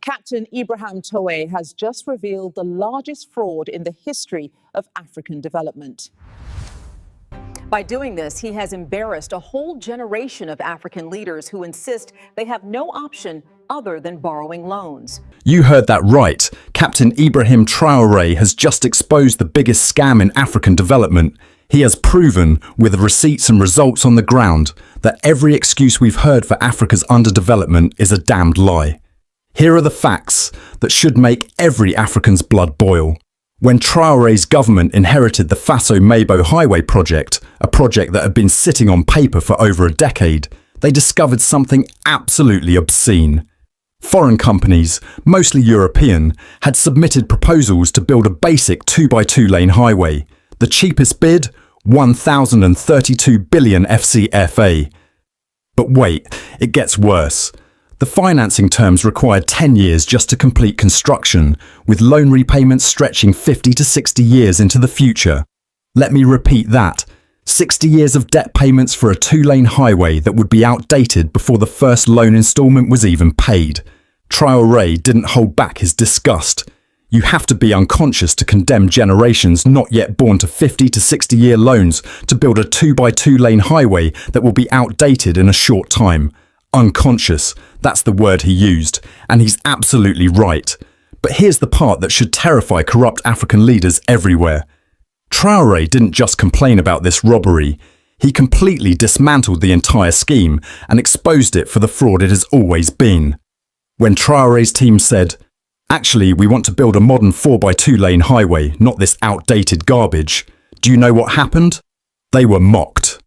Captain IBRAHIM Traoore has just revealed the largest fraud in the history of African development. By doing this, he has embarrassed a whole generation of African leaders who insist they have no option other than borrowing loans. You heard that right. Captain IBRAHIM Traoore has just exposed the biggest scam in African development. He has proven, with receipts and results on the ground, that every excuse we've heard for Africa's underdevelopment is a damned lie. Here are the facts that should make every African's blood boil. When Traore's government inherited the Faso-Mabo Highway project, a project that had been sitting on paper for over a decade, they discovered something absolutely obscene. Foreign companies, mostly European, had submitted proposals to build a basic 2x2 lane highway. The cheapest bid, 1,032 billion FCFA. But wait, it gets worse. The financing terms required 10 years just to complete construction, with loan repayments stretching 50 to 60 years into the future. Let me repeat that. 60 years of debt payments for a 2-lane highway that would be outdated before the first loan installment was even paid. Traoore didn't hold back his disgust. You have to be unconscious to condemn generations not yet born to 50 to 60-year loans to build a 2x2 lane highway that will be outdated in a short time. Unconscious, that's the word he used, and he's absolutely right. But here's the part that should terrify corrupt African leaders everywhere. Traoore didn't just complain about this robbery. He completely dismantled the entire scheme and exposed it for the fraud it has always been. When Traore's team said, "Actually, we want to build a modern 4x2 lane highway, not this outdated garbage," do you know what happened? They were mocked.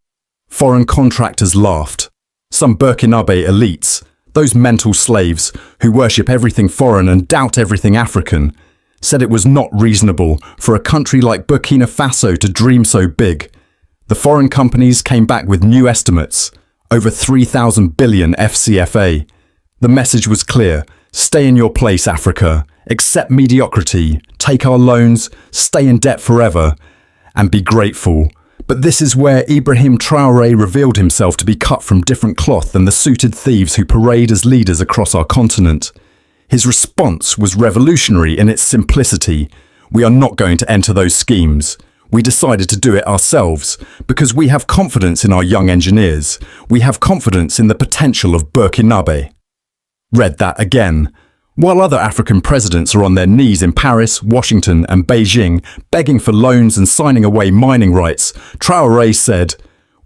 Foreign contractors laughed. Some Burkinabe elites, those mental slaves who worship everything foreign and doubt everything African, said it was not reasonable for a country like Burkina Faso to dream so big. The foreign companies came back with new estimates, over 3,000 billion FCFA. The message was clear: stay in your place, Africa, accept mediocrity, take our loans, stay in debt forever, and be grateful. But this is where IBRAHIM Traoore revealed himself to be cut from different cloth than the suited thieves who parade as leaders across our continent. His response was revolutionary in its simplicity. We are not going to enter those schemes. We decided to do it ourselves because we have confidence in our young engineers. We have confidence in the potential of Burkinabe. Read that again. While other African presidents are on their knees in Paris, Washington and Beijing, begging for loans and signing away mining rights, Traoore said,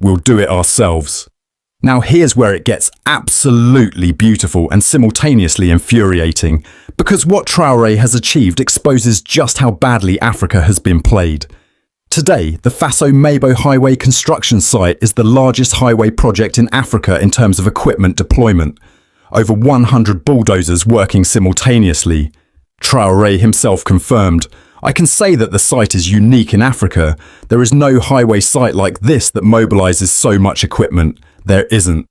"We'll do it ourselves." Now here's where it gets absolutely beautiful and simultaneously infuriating, because what Traoore has achieved exposes just how badly Africa has been played. Today, the Faso-Mabo Highway construction site is the largest highway project in Africa in terms of equipment deployment. Over 100 bulldozers working simultaneously. Traoore himself confirmed, "I can say that the site is unique in Africa. There is no highway site like this that mobilizes so much equipment. There isn't."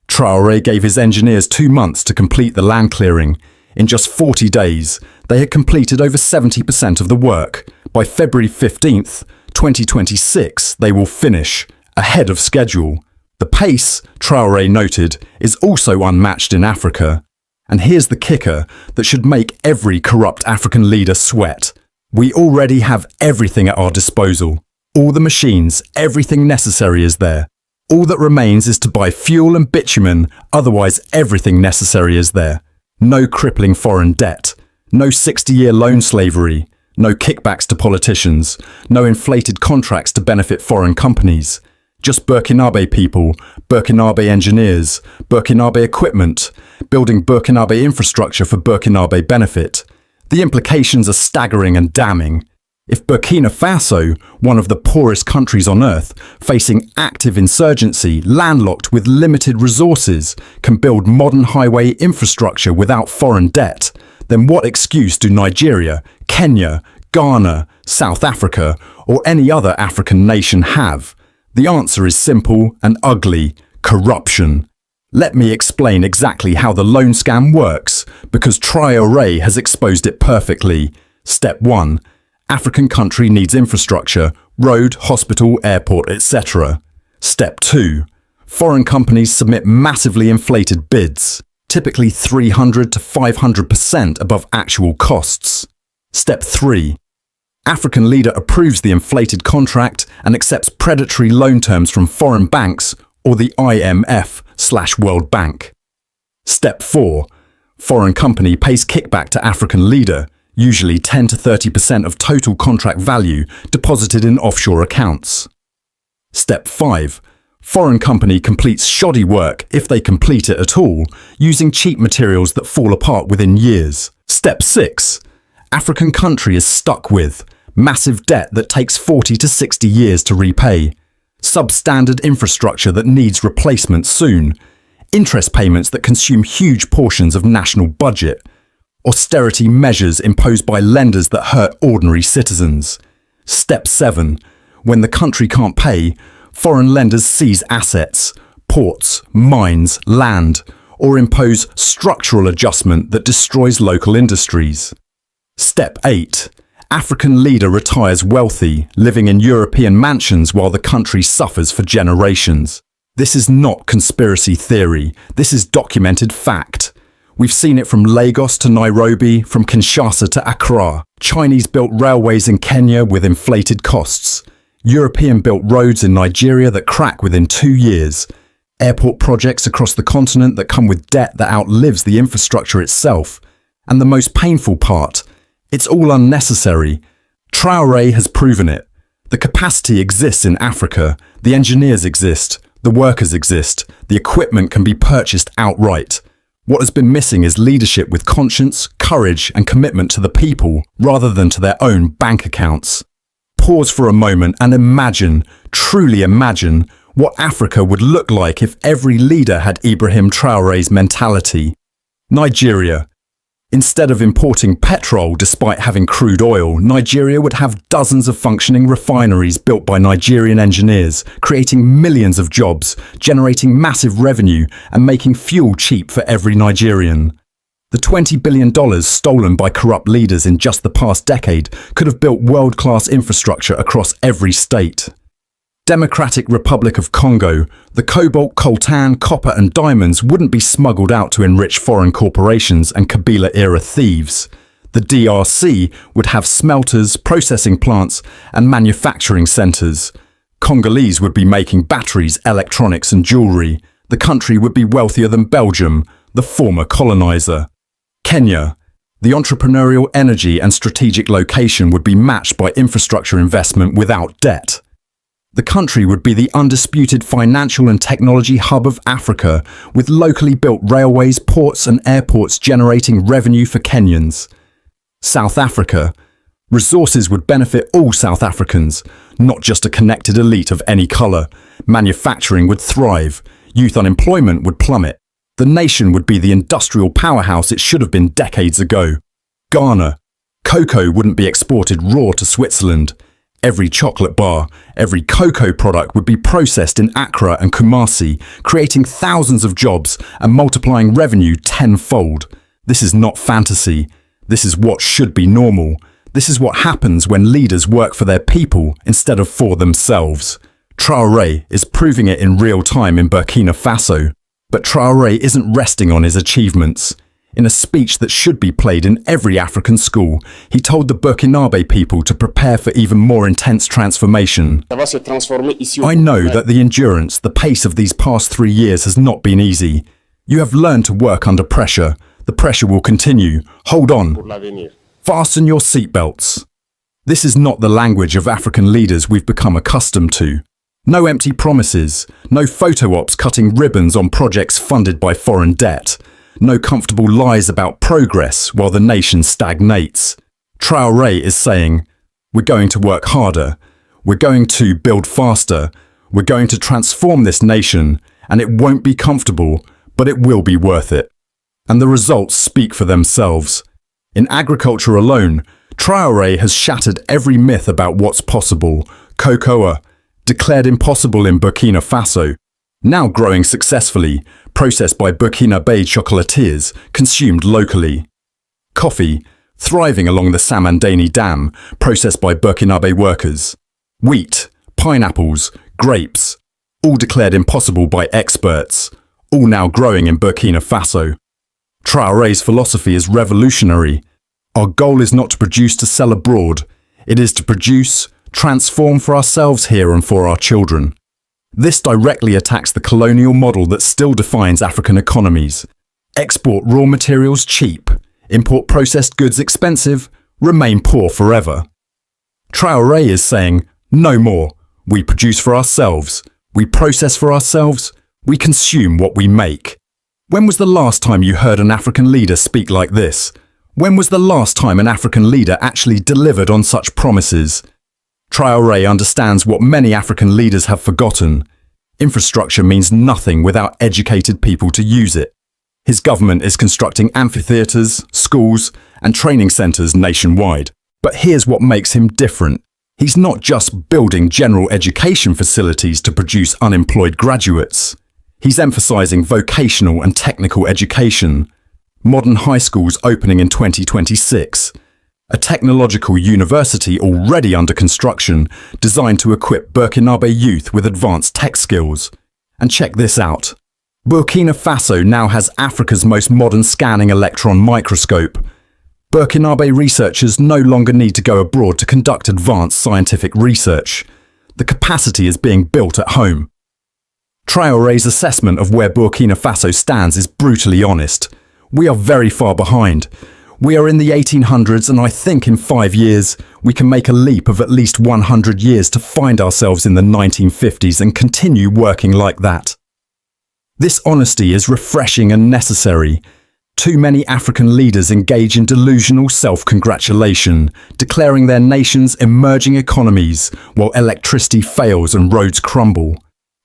Traoore gave his engineers 2 months to complete the land clearing. In just 40 days, they had completed over 70% of the work. By February 15th, 2026, they will finish, ahead of schedule. The pace, Traoore noted, is also unmatched in Africa. And here's the kicker that should make every corrupt African leader sweat. We already have everything at our disposal. All the machines, everything necessary is there. All that remains is to buy fuel and bitumen, otherwise everything necessary is there. No crippling foreign debt. No 60-year loan slavery. No kickbacks to politicians. No inflated contracts to benefit foreign companies. Just Burkinabe people, Burkinabe engineers, Burkinabe equipment, building Burkinabe infrastructure for Burkinabe benefit. The implications are staggering and damning. If Burkina Faso, one of the poorest countries on earth, facing active insurgency, landlocked with limited resources, can build modern highway infrastructure without foreign debt, then what excuse do Nigeria, Kenya, Ghana, South Africa, or any other African nation have? The answer is simple and ugly: corruption. Let me explain exactly how the loan scam works, because Traoore has exposed it perfectly. Step 1. African country needs infrastructure, road, hospital, airport, etc. Step 2. Foreign companies submit massively inflated bids. typically 300 to 500% above actual costs. Step 3. African leader approves the inflated contract and accepts predatory loan terms from foreign banks or the IMF/World Bank. Step 4. Foreign company pays kickback to African leader, usually 10 to 30% of total contract value deposited in offshore accounts. Step 5. Foreign company completes shoddy work, if they complete it at all, using cheap materials that fall apart within years. Step 6. African country is stuck with massive debt that takes 40 to 60 years to repay, substandard infrastructure that needs replacement soon, interest payments that consume huge portions of national budget, austerity measures imposed by lenders that hurt ordinary citizens. Step 7. When the country can't pay, foreign lenders seize assets, ports, mines, land, or impose structural adjustment that destroys local industries. Step 8. African leader retires wealthy, living in European mansions while the country suffers for generations. This is not conspiracy theory. This is documented fact. We've seen it from Lagos to Nairobi, from Kinshasa to Accra. Chinese-built railways in Kenya with inflated costs. European-built roads in Nigeria that crack within 2 years. Airport projects across the continent that come with debt that outlives the infrastructure itself. And the most painful part, it's all unnecessary. Traore has proven it. The capacity exists in Africa. The engineers exist. The workers exist. The equipment can be purchased outright. What has been missing is leadership with conscience, courage, and commitment to the people, rather than to their own bank accounts. Pause for a moment and imagine, truly imagine, what Africa would look like if every leader had Ibrahim Traore's mentality. Nigeria. Instead of importing petrol despite having crude oil, Nigeria would have dozens of functioning refineries built by Nigerian engineers, creating millions of jobs, generating massive revenue, and making fuel cheap for every Nigerian. The $20 billion stolen by corrupt leaders in just the past decade could have built world-class infrastructure across every state. Democratic Republic of Congo, the cobalt, coltan, copper and diamonds wouldn't be smuggled out to enrich foreign corporations and Kabila-era thieves. The DRC would have smelters, processing plants and manufacturing centres. Congolese would be making batteries, electronics and jewellery. The country would be wealthier than Belgium, the former coloniser. Kenya. The entrepreneurial energy and strategic location would be matched by infrastructure investment without debt. The country would be the undisputed financial and technology hub of Africa, with locally built railways, ports and airports generating revenue for Kenyans. South Africa. Resources would benefit all South Africans, not just a connected elite of any colour. Manufacturing would thrive. Youth unemployment would plummet. The nation would be the industrial powerhouse it should have been decades ago. Ghana. Cocoa wouldn't be exported raw to Switzerland. Every chocolate bar, every cocoa product would be processed in Accra and Kumasi, creating thousands of jobs and multiplying revenue tenfold. This is not fantasy. This is what should be normal. This is what happens when leaders work for their people instead of for themselves. Traore is proving it in real time in Burkina Faso. But Traore isn't resting on his achievements. In a speech that should be played in every African school, he told the Burkinabe people to prepare for even more intense transformation. I know that the endurance, the pace of these past 3 years has not been easy. You have learned to work under pressure. The pressure will continue. Hold on. Fasten your seatbelts. This is not the language of African leaders we've become accustomed to. No empty promises, no photo ops cutting ribbons on projects funded by foreign debt, no comfortable lies about progress while the nation stagnates. Traore is saying, we're going to work harder, we're going to build faster, we're going to transform this nation, and it won't be comfortable, but it will be worth it. And the results speak for themselves. In agriculture alone, Traore has shattered every myth about what's possible. Cocoa, declared impossible in Burkina Faso, now growing successfully, processed by Burkinabe chocolatiers, consumed locally. Coffee, thriving along the Samandani Dam, processed by Burkinabe workers. Wheat, pineapples, grapes, all declared impossible by experts, all now growing in Burkina Faso. Traore's philosophy is revolutionary. Our goal is not to produce to sell abroad. It is to produce, transform for ourselves here and for our children. This directly attacks the colonial model that still defines African economies. Export raw materials cheap, import processed goods expensive, remain poor forever. Traore is saying, no more. We produce for ourselves. We process for ourselves. We consume what we make. When was the last time you heard an African leader speak like this? When was the last time an African leader actually delivered on such promises? Traore understands what many African leaders have forgotten. Infrastructure means nothing without educated people to use it. His government is constructing amphitheatres, schools, and training centres nationwide. But here's what makes him different. He's not just building general education facilities to produce unemployed graduates. He's emphasising vocational and technical education. Modern high schools opening in 2026. A technological university already under construction designed to equip Burkinabe youth with advanced tech skills. And check this out. Burkina Faso now has Africa's most modern scanning electron microscope. Burkinabe researchers no longer need to go abroad to conduct advanced scientific research. The capacity is being built at home. Traore's assessment of where Burkina Faso stands is brutally honest. We are very far behind. We are in the 1800s, and I think in 5 years we can make a leap of at least 100 years to find ourselves in the 1950s and continue working like that. This honesty is refreshing and necessary. Too many African leaders engage in delusional self-congratulation, declaring their nations emerging economies while electricity fails and roads crumble.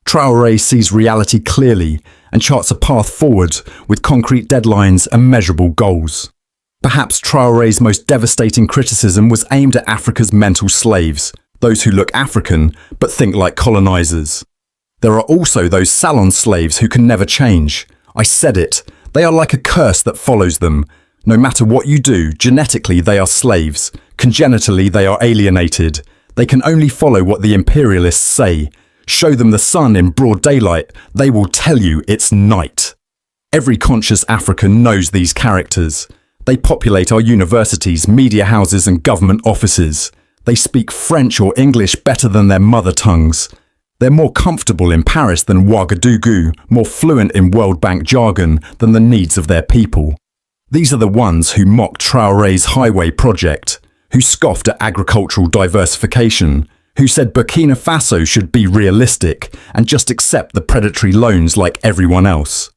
Traore sees reality clearly and charts a path forward with concrete deadlines and measurable goals. Perhaps Traore's most devastating criticism was aimed at Africa's mental slaves, those who look African but think like colonizers. There are also those salon slaves who can never change. I said it. They are like a curse that follows them. No matter what you do, genetically they are slaves. Congenitally they are alienated. They can only follow what the imperialists say. Show them the sun in broad daylight, they will tell you it's night. Every conscious African knows these characters. They populate our universities, media houses and government offices. They speak French or English better than their mother tongues. They're more comfortable in Paris than Ouagadougou, more fluent in World Bank jargon than the needs of their people. These are the ones who mocked Traore's highway project, who scoffed at agricultural diversification, who said Burkina Faso should be realistic and just accept the predatory loans like everyone else.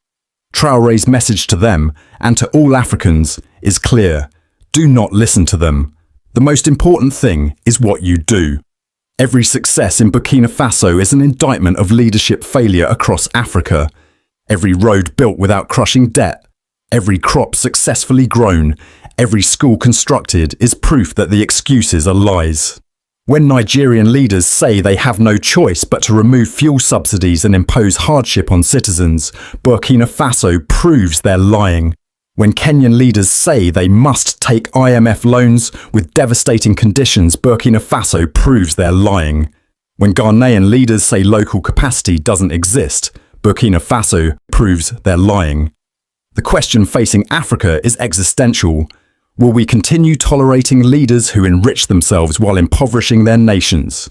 Traore's message to them, and to all Africans, is clear. Do not listen to them. The most important thing is what you do. Every success in Burkina Faso is an indictment of leadership failure across Africa. Every road built without crushing debt, every crop successfully grown, every school constructed is proof that the excuses are lies. When Nigerian leaders say they have no choice but to remove fuel subsidies and impose hardship on citizens, Burkina Faso proves they're lying. When Kenyan leaders say they must take IMF loans with devastating conditions, Burkina Faso proves they're lying. When Ghanaian leaders say local capacity doesn't exist, Burkina Faso proves they're lying. The question facing Africa is existential. Will we continue tolerating leaders who enrich themselves while impoverishing their nations?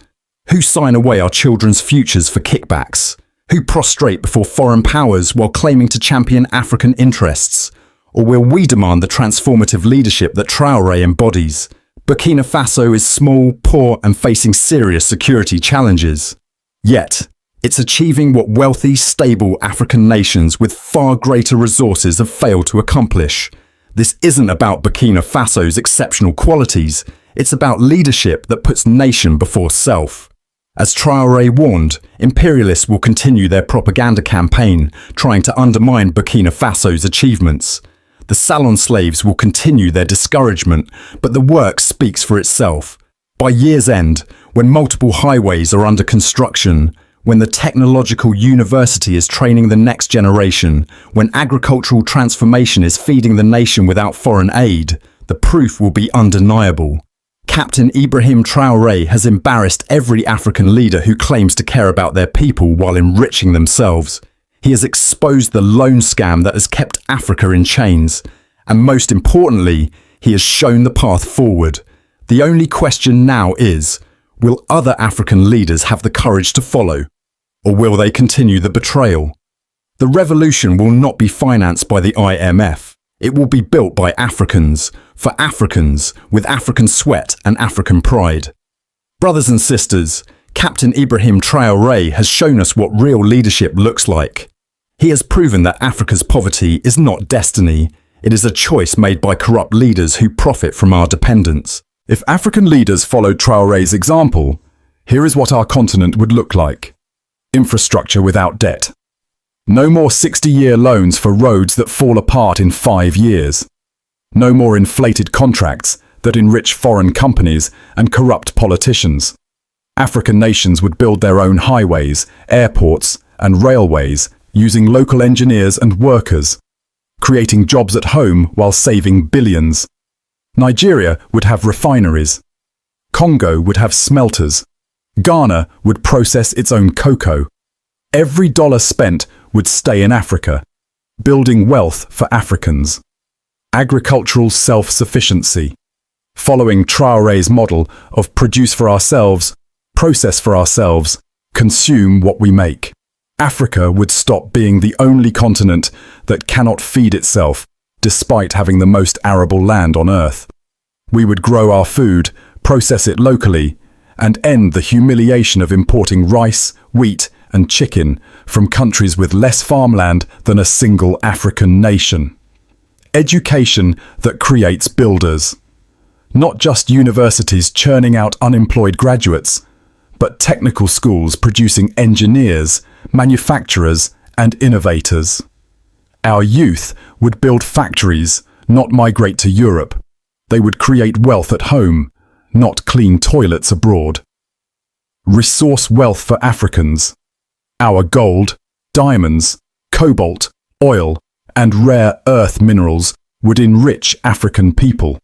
Who sign away our children's futures for kickbacks? Who prostrate before foreign powers while claiming to champion African interests? Or will we demand the transformative leadership that Traore embodies? Burkina Faso is small, poor, and facing serious security challenges. Yet, it's achieving what wealthy, stable African nations with far greater resources have failed to accomplish. This isn't about Burkina Faso's exceptional qualities, it's about leadership that puts nation before self. As Traore warned, imperialists will continue their propaganda campaign, trying to undermine Burkina Faso's achievements. The salon slaves will continue their discouragement, but the work speaks for itself. By year's end, when multiple highways are under construction, when the technological university is training the next generation, when agricultural transformation is feeding the nation without foreign aid, the proof will be undeniable. Captain IBRAHIM Traore has embarrassed every African leader who claims to care about their people while enriching themselves. He has exposed the loan scam that has kept Africa in chains. And most importantly, he has shown the path forward. The only question now is, will other African leaders have the courage to follow? Or will they continue the betrayal? The revolution will not be financed by the IMF. It will be built by Africans, for Africans, with African sweat and African pride. Brothers and sisters, Captain Ibrahim Traoré has shown us what real leadership looks like. He has proven that Africa's poverty is not destiny. It is a choice made by corrupt leaders who profit from our dependence. If African leaders followed Traoré's example, here is what our continent would look like. Infrastructure without debt. No more 60-year loans for roads that fall apart in 5 years. No more inflated contracts that enrich foreign companies and corrupt politicians. African nations would build their own highways, airports, and railways using local engineers and workers, creating jobs at home while saving billions. Nigeria would have refineries. Congo would have smelters. Ghana would process its own cocoa. Every dollar spent would stay in Africa, building wealth for Africans. Agricultural self-sufficiency. Following Traoré's model of produce for ourselves, process for ourselves, consume what we make. Africa would stop being the only continent that cannot feed itself, despite having the most arable land on Earth. We would grow our food, process it locally, and end the humiliation of importing rice, wheat, and chicken from countries with less farmland than a single African nation. Education that creates builders. Not just universities churning out unemployed graduates, but technical schools producing engineers, manufacturers, and innovators. Our youth would build factories, not migrate to Europe. They would create wealth at home, not clean toilets abroad. Resource wealth for Africans. Our gold, diamonds, cobalt, oil, and rare earth minerals would enrich African people,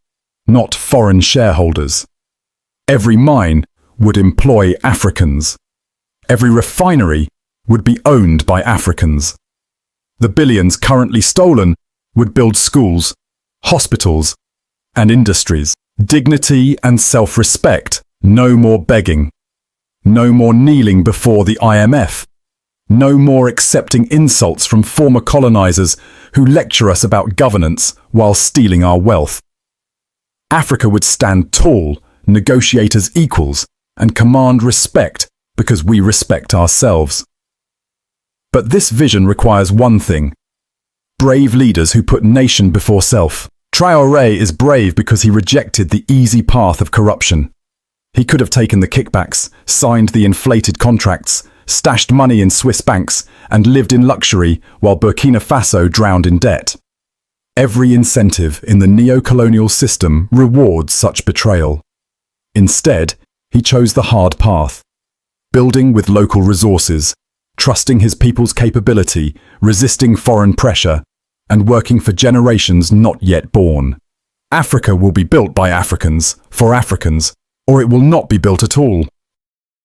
not foreign shareholders. Every mine would employ Africans. Every refinery would be owned by Africans. The billions currently stolen would build schools, hospitals, and industries. Dignity and self-respect. No more begging. No more kneeling before the IMF. No more accepting insults from former colonizers who lecture us about governance while stealing our wealth. Africa would stand tall, negotiate as equals, and command respect because we respect ourselves. But this vision requires one thing: brave leaders who put nation before self. Traoré is brave because he rejected the easy path of corruption. He could have taken the kickbacks, signed the inflated contracts, stashed money in Swiss banks, and lived in luxury while Burkina Faso drowned in debt. Every incentive in the neo-colonial system rewards such betrayal. Instead, he chose the hard path, building with local resources, trusting his people's capability, resisting foreign pressure, and working for generations not yet born. Africa will be built by Africans, for Africans, or it will not be built at all.